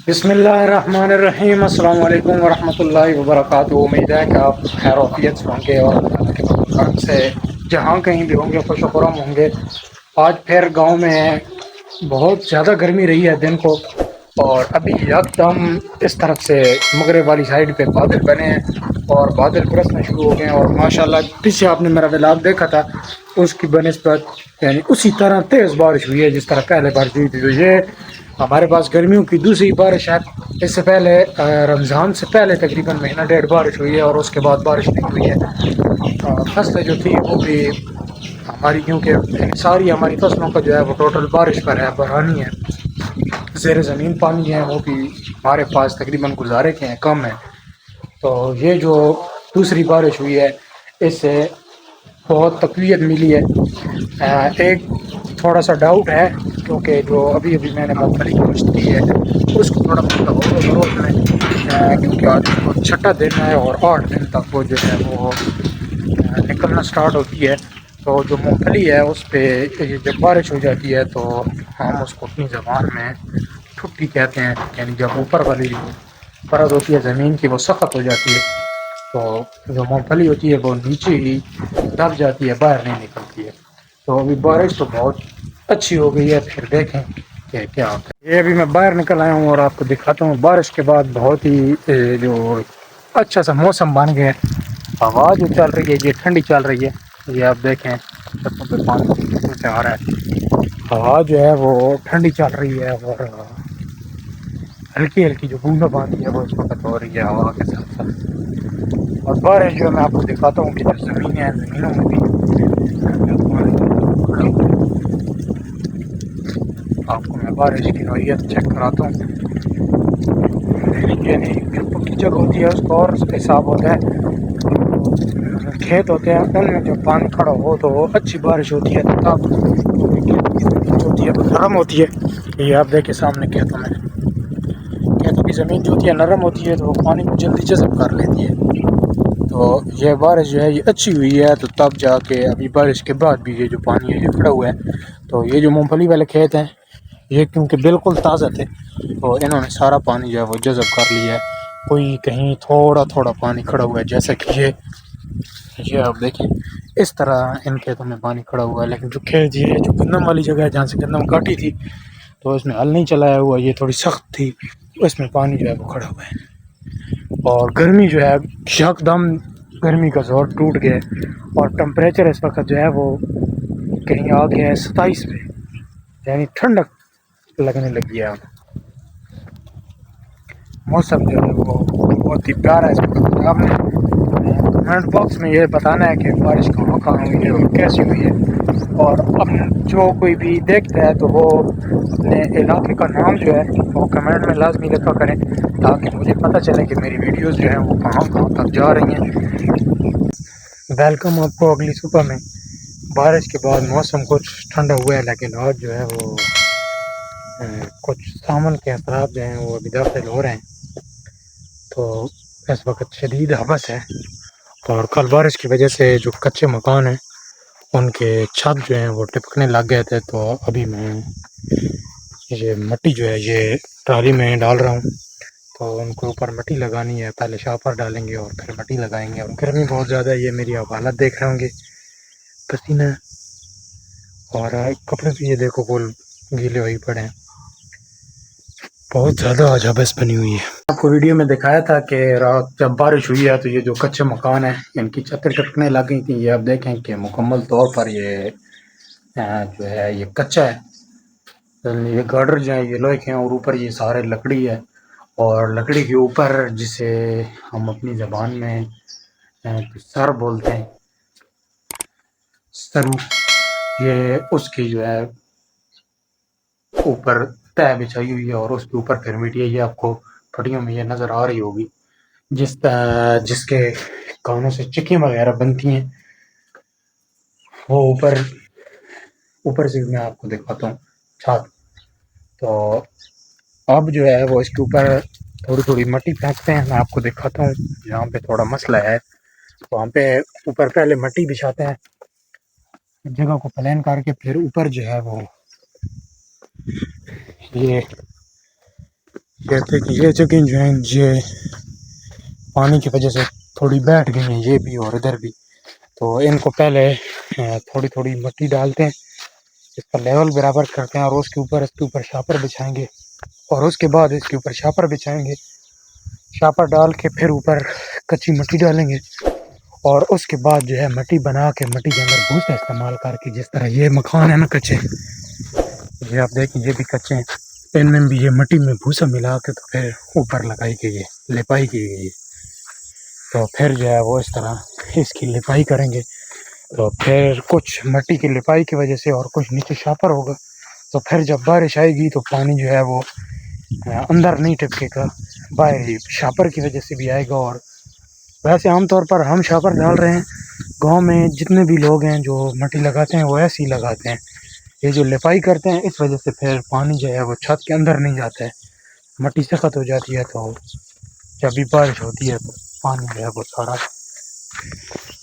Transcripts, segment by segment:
بسم اللہ الرحمن الرحیم، السلام علیکم ورحمۃ اللہ وبرکاتہ۔ امید ہے کہ آپ خیر وفیت سے ہوں گے اور اللہ کے کرم سے جہاں کہیں بھی ہوں گے خوش و خرم ہوں گے۔ آج پھر گاؤں میں بہت زیادہ گرمی رہی ہے دن کو، اور ابھی یکدم اس طرف سے مغرب والی سائڈ پہ بادل بنے ہیں اور بادل برسنا شروع ہو گئے ہیں، اور ماشاءاللہ پیچھے آپ نے میرا ولاگ دیکھا تھا، اس کی بنسبت یعنی اسی طرح تیز بارش ہوئی ہے جس طرح پہلے بارش ہوئی تھی۔ تو یہ ہمارے پاس گرمیوں کی دوسری بارش ہے۔ اس سے پہلے رمضان سے پہلے تقریباً مہینہ ڈیڑھ بارش ہوئی ہے اور اس کے بعد بارش نہیں ہوئی ہے۔ فصلیں جو تھی وہ بھی ہماری، کیونکہ ساری ہماری فصلوں کا جو ہے وہ ٹوٹل بارش پر ہے، برہانی ہے، زیر زمین پانی ہے، وہ بھی ہمارے پاس تقریباً گزارے کے ہیں، کم ہے۔ تو یہ جو دوسری بارش ہوئی ہے اس سے بہت تقویت ملی ہے۔ ایک تھوڑا سا ڈاؤٹ ہے، کیونکہ جو ابھی ابھی میں نے مونگ پھلی کی کاشت کی ہے اس کو تھوڑا بہت غور و فروغ میں، کیونکہ آج اس کو چھٹا دن ہے اور 8 دن تک وہ جو ہے وہ نکلنا سٹارٹ ہوتی ہے۔ تو جو مونگ پھلی ہے اس پہ جب بارش ہو جاتی ہے تو ہم اس کو اپنی زبان میں ٹھٹی کہتے ہیں، یعنی جب اوپر والی جو پرت ہوتی ہے زمین کی وہ سخت ہو جاتی ہے تو جو مونگ پھلی ہوتی ہے وہ نیچے ہی دب جاتی ہے، باہر نہیں نکلتی ہے۔ تو ابھی بارش تو بہت اچھی ہو گئی ہے، پھر دیکھیں کہ کیا ہوتا ہے۔ یہ ابھی میں باہر نکل آیا ہوں اور آپ کو دکھاتا ہوں، بارش کے بعد بہت ہی جو اچھا سا موسم بن گیا ہے۔ ہوا جو چل رہی ہے یہ ٹھنڈی چل رہی ہے، یہ آپ دیکھیں چھتوں پہ پانی کیسے سے آ رہا ہے۔ ہوا جو ہے وہ ٹھنڈی چل رہی ہے اور ہلکی ہلکی جو بوندا باندی ہے وہ اس وقت ہو رہی ہے ہوا کے ساتھ ساتھ۔ اور بارش جو ہے میں آپ کو دکھاتا ہوں کہ جو زمینیں ہیں زمینوں میں بھی آپ کو میں بارش کی نوعیت چیک کراتا ہوں۔ یعنی جو پکی جگہ ہوتی ہے اس کو اور حساب ہوتا ہے، کھیت ہوتے ہیں ان میں جو پانی کھڑا ہو تو وہ اچھی بارش ہوتی ہے، تب جو ہوتی ہے وہ نرم ہوتی ہے۔ یہ آپ دیکھیں سامنے کھیتوں میں، کھیتوں کی زمین جو ہوتی ہے نرم ہوتی ہے تو وہ پانی کو جلدی جذب کر لیتی ہے۔ تو یہ بارش جو ہے یہ اچھی ہوئی ہے، تو تب جا کے ابھی بارش کے بعد بھی یہ جو پانی ہے یہ کھڑا ہوا ہے۔ تو یہ جو مونگ پھلی والے کھیت ہیں یہ کیونکہ بالکل تازہ تھے تو انہوں نے سارا پانی جو ہے وہ جذب کر لیا ہے، کوئی کہیں تھوڑا تھوڑا پانی کھڑا ہوا ہے، جیسا کہ یہ آپ دیکھیں اس طرح ان کھیتوں میں پانی کھڑا ہوا ہے۔ لیکن جو کھیت یہ جو گندم والی جگہ ہے جہاں سے گندم کاٹی تھی تو اس میں ہل نہیں چلایا ہوا، یہ تھوڑی سخت تھی، اس میں پانی جو ہے وہ کھڑا ہوا ہے۔ اور گرمی جو ہے یک دم گرمی کا زور ٹوٹ گیا ہے، اور ٹمپریچر اس وقت جو ہے وہ کہیں آ گیا ہے 27 پہ، یعنی ٹھنڈک لگنے لگی ہے۔ موسم جو ہے وہ بہت ہی پیارا ہے اس وقت۔ آپ نے کمنٹ باکس میں یہ بتانا ہے کہ بارش کہاں کہاں ہوئی ہے اور کیسی ہوئی ہے، اور اب جو کوئی بھی دیکھتا ہے تو وہ اپنے علاقے کا نام جو ہے وہ کمنٹ میں لازمی لکھا کریں، تاکہ مجھے پتہ چلے کہ میری ویڈیوز جو ہیں وہ کہاں کہاں تک جا رہی ہیں۔ ویلکم آپ کو اگلی صبح میں۔ بارش کے بعد موسم کچھ ٹھنڈا ہوا ہے، لیکن آج جو ہے وہ کچھ سامن کے اثرات جو ہیں وہ ابھی داخل ہو رہے ہیں، تو اس وقت شدید ہبس ہے۔ اور کل بارش کی وجہ سے جو کچے مکان ہیں ان کے چھت جو ہیں وہ ٹپکنے لگ گئے تھے، تو ابھی میں یہ مٹی جو ہے یہ ٹرالی میں ڈال رہا ہوں، تو ان کو اوپر مٹی لگانی ہے، پہلے شاپر ڈالیں گے اور پھر مٹی لگائیں گے۔ اور گرمی بہت زیادہ ہے، یہ میری آپ حالت دیکھ رہے ہوں گے، پسینہ اور کپڑے بھی یہ دیکھو کول گیلے ہوئی پڑے ہیں، بہت زیادہ آج ہبس بنی ہوئی ہے۔ آپ کو ویڈیو میں دکھایا تھا کہ رات جب بارش ہوئی ہے تو یہ جو کچے مکان ہیں ان کی چھتیں ٹپکنے لگ گئی تھیں۔ یہ آپ دیکھیں کہ مکمل طور پر یہ جو ہے یہ کچا ہے، یہ گارڈر جو ہے یہ لوہے کے ہیں، اور اوپر یہ سارے لکڑی ہے، اور لکڑی کے اوپر جسے ہم اپنی زبان میں سر بولتے ہیں، سرو، یہ اس کی جو ہے اوپر تہ بچھائی ہوئی ہے، اور اس کے اوپر پھر مٹی ہے۔ یہ آپ کو پھٹیوں میں یہ نظر آ رہی ہوگی، جس کے کانوں سے چکیں وغیرہ بنتی ہیں، وہ اوپر سے میں آپ کو دکھاتا ہوں چھت۔ تو اب جو ہے وہ اس کے اوپر تھوڑی تھوڑی مٹی پھینکتے ہیں، میں آپ کو دکھاتا ہوں جہاں پہ تھوڑا مسئلہ ہے وہاں پہ اوپر پہلے مٹی بچھاتے ہیں، جگہ کو پلین کر کے، پھر اوپر جو ہے وہ یہ کہتے کہ یہ جگہ جو ہیں یہ پانی کی وجہ سے تھوڑی بیٹھ گئی ہیں یہ بھی اور ادھر بھی، تو ان کو پہلے تھوڑی تھوڑی مٹی ڈالتے ہیں، اس کا لیول برابر کرتے ہیں، اور اس کے اوپر شاپر بچھائیں گے، اور اس کے بعد اس کے اوپر شاپر بچھائیں گے، شاپر ڈال کے پھر اوپر کچی مٹی ڈالیں گے، اور اس کے بعد جو ہے مٹی بنا کے مٹی کے اندر بھوسا استعمال کر کے، جس طرح یہ مکان ہے نا کچے، یہ آپ دیکھیں یہ بھی کچے ہیں، ان میں بھی یہ مٹی میں بھوسا ملا کے تو پھر اوپر لگائی گئی ہے، لپائی کی گئی ہے، تو پھر جو ہے وہ اس طرح اس کی لپائی کریں گے، تو پھر کچھ مٹی کی لپائی کی وجہ سے اور کچھ نیچے شاپر ہوگا، تو پھر جب بارش آئے گی تو پانی جو ہے وہ اندر نہیں ٹپکے گا، باہر ہی شاپر کی وجہ سے بھی آئے گا۔ اور ویسے عام طور پر ہم شاپر ڈال رہے ہیں، گاؤں میں جتنے بھی لوگ ہیں جو مٹی لگاتے ہیں وہ ایسے ہی لگاتے ہیں، یہ جو لپائی کرتے ہیں اس وجہ سے پھر پانی جو ہے وہ چھت کے اندر نہیں جاتا ہے، مٹی سخت ہو جاتی ہے، تو جب بھی بارش ہوتی ہے تو پانی جو ہے وہ سارا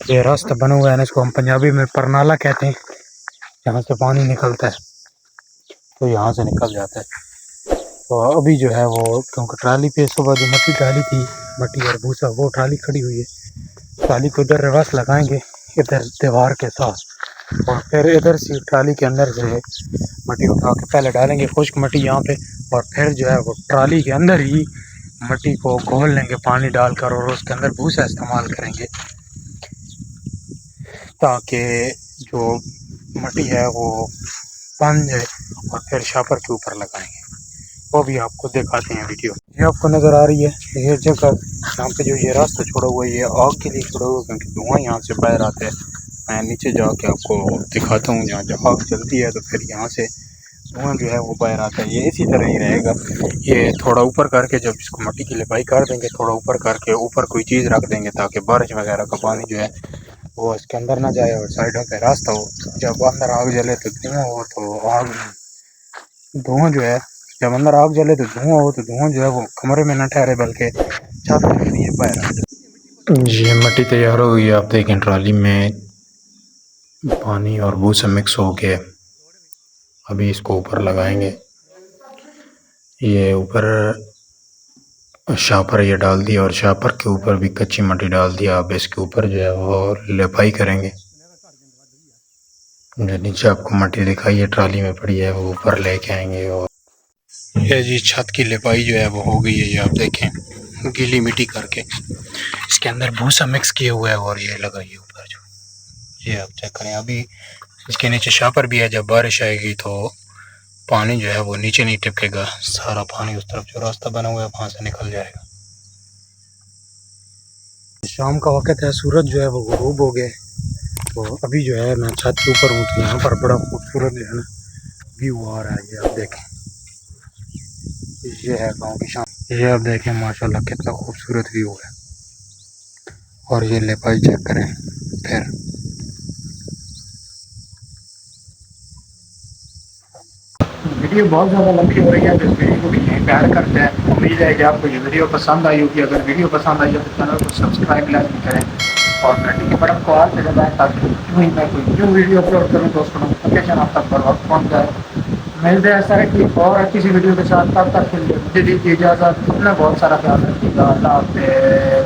یہ راستہ بنا ہوا ہے نا، اس کو ہم پنجابی میں پرنالا کہتے ہیں، یہاں سے پانی نکلتا ہے تو یہاں سے نکل جاتا ہے۔ تو ابھی جو ہے وہ کیونکہ ٹرالی پہ صبح جو مٹی ڈالی تھی، مٹی اور بھوسا، وہ ٹرالی کھڑی ہوئی ہے، ٹرالی کو ادھر ریورس لگائیں گے ادھر دیوار کے ساتھ، اور پھر ادھر سے ٹرالی کے اندر سے مٹی اٹھا کے پہلے ڈالیں گے خشک مٹی یہاں پہ، اور پھر جو ہے وہ ٹرالی کے اندر ہی مٹی کو گھول لیں گے پانی ڈال کر، اور اس کے اندر بھوسا استعمال کریں گے تاکہ جو مٹی ہے وہ بن جائے، اور پھر شاپر کے اوپر لگائیں گے، وہ بھی آپ کو دکھاتے ہیں ویڈیو۔ یہ آپ کو نظر آ رہی ہے یہ جگہ، یہاں پہ جو یہ راستہ چھوڑا ہوا ہے یہ آگ کے لیے چھوڑا ہوا ہے، کیونکہ دھواں یہاں سے باہر آتا ہے، میں نیچے جا کے آپ کو دکھاتا ہوں، جہاں جب آگ چلتی ہے تو پھر یہاں سے دھواں جو ہے وہ باہر آتا ہے، یہ اسی طرح ہی رہے گا، یہ تھوڑا اوپر کر کے جب اس کو مٹی کی لپائی کر دیں گے، تھوڑا اوپر کر کے اوپر کوئی چیز رکھ دیں گے تاکہ بارش وغیرہ کا پانی جو ہے وہ اس کے اندر نہ جائے، اور سائڈوں پہ راستہ ہو، جب اندر آگ جلے تو دھواں ہو تو آگ دھواں جو ہے، جب اندر آگ جلے تو دھواں ہو تو دھواں جو ہے وہ کمرے میں نہ ٹھہرے بلکہ چھت کے لیے باہر آ جائے۔ یہ مٹی تیار ہو گئی، آپ دیکھیں ٹرالی میں پانی اور بھوسا مکس ہو کے، ابھی اس کو اوپر لگائیں گے، یہ اوپر شاپر یہ ڈال دیا، اور شاپر کے اوپر بھی کچی مٹی ڈال دیا، اب اس کے اوپر جو ہے وہ لپائی کریں گے، جو نیچے آپ کو مٹی دکھائی ہے ٹرالی میں پڑی ہے وہ اوپر لے کے آئیں گے، اور یہ جی چھت کی لپائی جو ہے وہ ہو گئی ہے، یہ آپ دیکھیں گیلی مٹی کر کے اس کے اندر بھوسا مکس کیا ہوا ہے، اور یہ لگائیے اوپر جو یہ آپ چیک کریں، ابھی اس کے نیچے شاپر بھی ہے، جب بارش آئے گی تو پانی جو ہے وہ نیچے نہیں ٹپکے گا، سارا پانی اس طرف جو راستہ بنا ہوا ہے وہاں سے نکل جائے گا۔ شام کا وقت ہے، سورج جو ہے وہ غروب ہو گئے، تو ابھی جو ہے میں چھت کے اوپر ہوں، تو یہاں پر بڑا خوبصورت جو ہے نا ویو آ رہا ہے، یہ آپ دیکھیں، یہ ہے گاؤں کی شام، یہ آپ دیکھیں ماشاءاللہ کتنا خوبصورت ویو ہے، اور یہ لپائی چیک کریں پھر۔ ویڈیو بہت زیادہ لمبی ہو رہی ہے تو اس ویڈیو کو بھی یہیں پہ ایڈ کرتے ہیں، امید ہے کہ آپ کو یہ ویڈیو پسند آئی ہوگی، اگر ویڈیو پسند آئی ہے تو چینل کو سبسکرائب لازمی کریں، اور گھنٹی کے بٹن کو آل پہ دبائیں تاکہ میں کوئی نیو ویڈیو اپلوڈ کروں تو اس کو نوٹیفیکیشن آپ تک بر وقت پہنچ جائے۔ ملتے ہیں سر کی اور اچھی سی ویڈیو کے ساتھ، تب تک کے لیے مجھے دیجیے اجازت، اپنا بہت سارا خیال رکھیے گا، اللہ حافظ۔